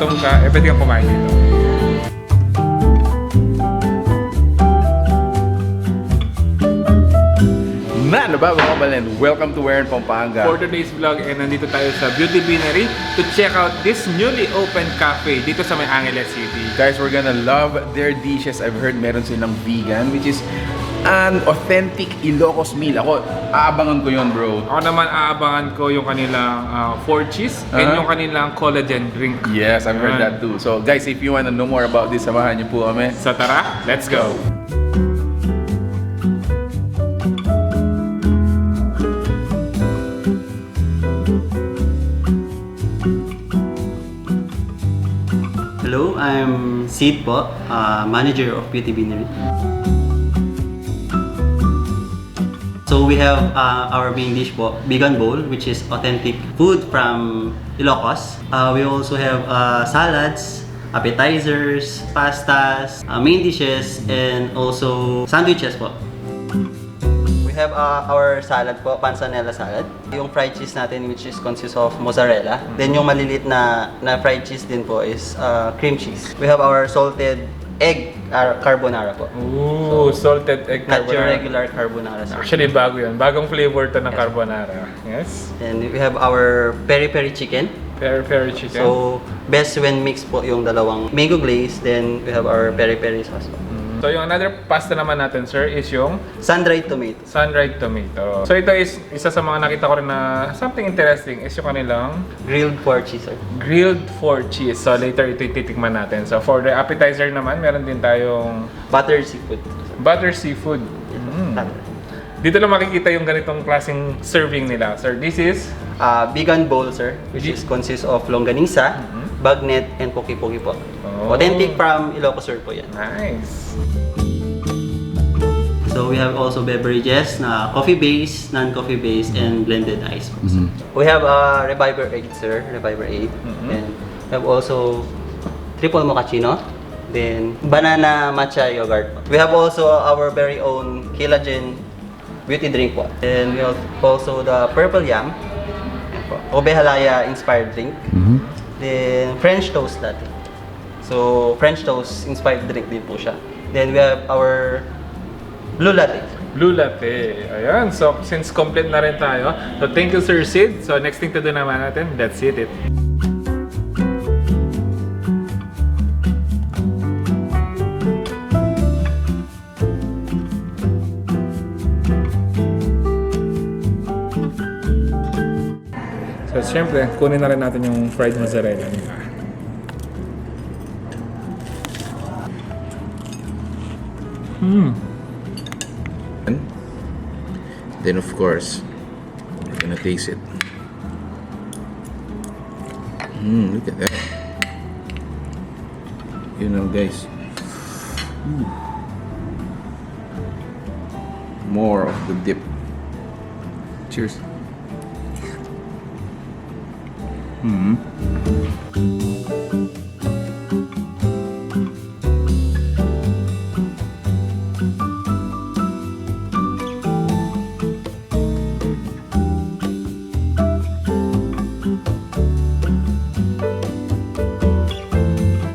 gutom ka, pwede kang kumain dito. Ano ba mga kabalan? Welcome to Warren, Pampanga. For today's vlog, nandito tayo sa Beaute Beanery to check out this newly opened cafe dito sa May Angeles City. Guys, we're gonna love their dishes. I've heard meron silang vegan, which is an authentic Ilocos meal. Ako, aabangan ko yun, bro. Ako naman aabangan ko yung kanilang 4 cheese and yung kanilang collagen drink. Yes, I've heard that too. So guys, if you wanna know more about this, samahan niyo po kami. So tara, let's go! Hello, I'm Sid po, manager of Beaute Beanery. So we have our main dish po, Vigan Bowl, which is authentic food from Ilocos. We also have salads, appetizers, pastas, main dishes, and also sandwiches po. We have our salad po, panzanella salad. Yung fried cheese natin which is consists of mozzarella. Then yung maliliit na fried cheese din po is cream cheese. We have our salted egg carbonara po. Ooh, so, salted egg Not your carbonara. regular carbonara. Sir. Actually, bago yun. Bagong flavor to ng carbonara. Yes. And we have our peri-peri chicken. Peri-peri chicken. So, best when mixed po yung dalawang mango glaze. Then we have our peri-peri sauce po. So yung another pasta naman natin, sir, is yung Sun-dried tomato. sun-dried tomato. So ito is isa sa mga nakita ko rin na something interesting is yung kanilang Grilled pork cheese, sir. grilled for cheese. So later ito titikman natin. So for the appetizer naman, meron din tayong Buttered seafood. butter seafood. Dito lang makikita yung ganitong klaseng serving nila. Sir, this is Vigan bowl, sir, which is consists of longganisa, bagnet, and poki-poki po. Authentic from Ilocos, sir po yan. nice. So we have also beverages na coffee base, non-coffee base, and blended ice. We have Reviver 8, sir, Reviver 8. And we have also triple mochaccino, then banana matcha yogurt. We have also our very own collagen beauty drink po. And we have also the purple yam, yan po. Obe halaya inspired drink. Then French toast latte. So French toast inspired drink din po siya. Then we have our blue latte. Blue latte. Ayan. So, since complete na rin tayo. So, thank you, Sir Sid. So, next thing to do naman natin, let's eat it. So, syempre, kunin na rin natin yung fried mozzarella nila. Then of course, we're gonna taste it. Look at that. You know, guys. More of the dip. Cheers.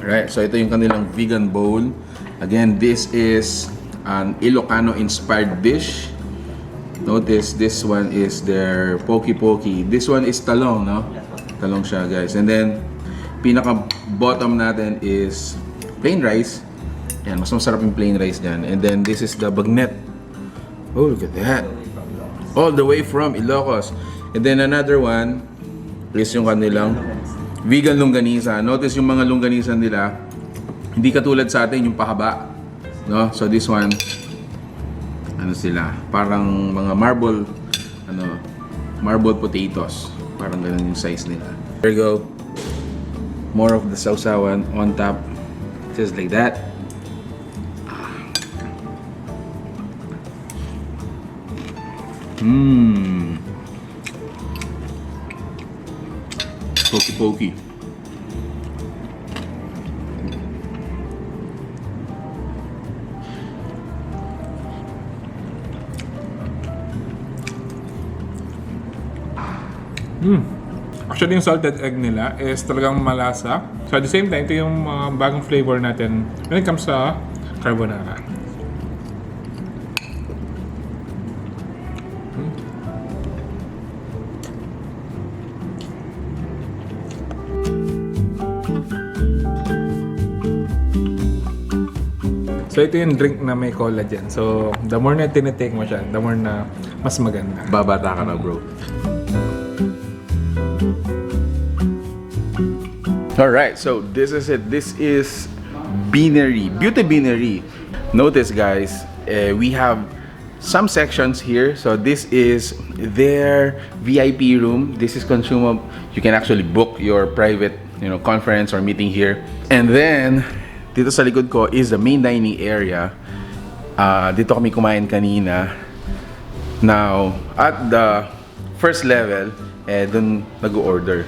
Right, so ito yung kanilang vegan bowl. Again, this is an Ilocano-inspired dish. Notice this one is their poki-poki. This one is talong, no? Talong siya, guys. And then, pinaka-bottom natin is plain rice. Yan, mas masarap yung plain rice dyan. And then, this is the bagnet. Oh, look at that. All the way from Ilocos. And then, another one is yung kanilang vegan longganisa. Notice yung mga longganisa nila, hindi katulad sa atin yung pahaba, no? So this one, ano sila, parang mga marble potatoes. Parang ganun yung size nila. There you go. More of the sausawan on top, just like that. Poki-poki. Actually, yung salted egg nila is talagang malasa. So at the same time, ito yung bagong flavor natin when it comes sa carbonara. So ito yung drink na may collagen. So the more na tinitake mo siya, the more na mas maganda. Babata ka na, bro. Alright, so this is it. This is Beanery, Beaute Beanery. Notice guys, we have some sections here. So this is their VIP room. This is consumable. You can actually book your private, conference or meeting here. And then dito sa likod ko is the main dining area. Dito kami kumain kanina. Now, at the first level, dun nag-order.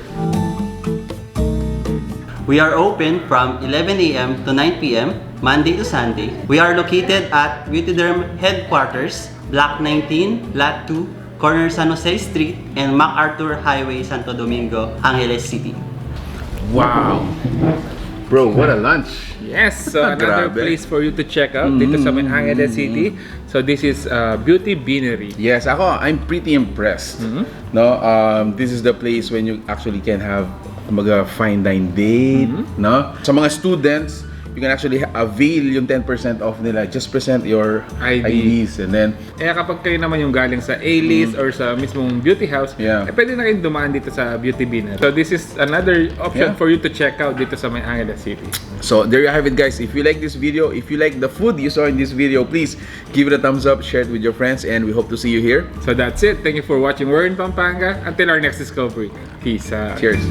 We are open from 11 a.m. to 9 p.m. Monday to Sunday. We are located at Beauty Derm headquarters, Block 19, Lot 2, corner San Jose Street, and MacArthur Highway, Santo Domingo, Angeles City. Wow! Bro, what a lunch! Yes, so another Grabe. place for you to check out dito sa Angeles City. So this is Beaute Beanery. Yes, I'm pretty impressed. No, this is the place when you actually can have a fine dine date, no? Sa mga students, you can actually avail yung 10% off nila. Just present your IDs and then Kaya kapag kayo naman yung galing sa A-list or sa mismong beauty house, pwede na kayong dumaan dito sa Beaute Beanery. So this is another option for you to check out dito sa Angeles City. So there you have it guys. If you like this video, if you like the food you saw in this video, please give it a thumbs up, share it with your friends, and we hope to see you here. So that's it. Thank you for watching. We're in Pampanga. Until our next discovery. Peace out. Cheers.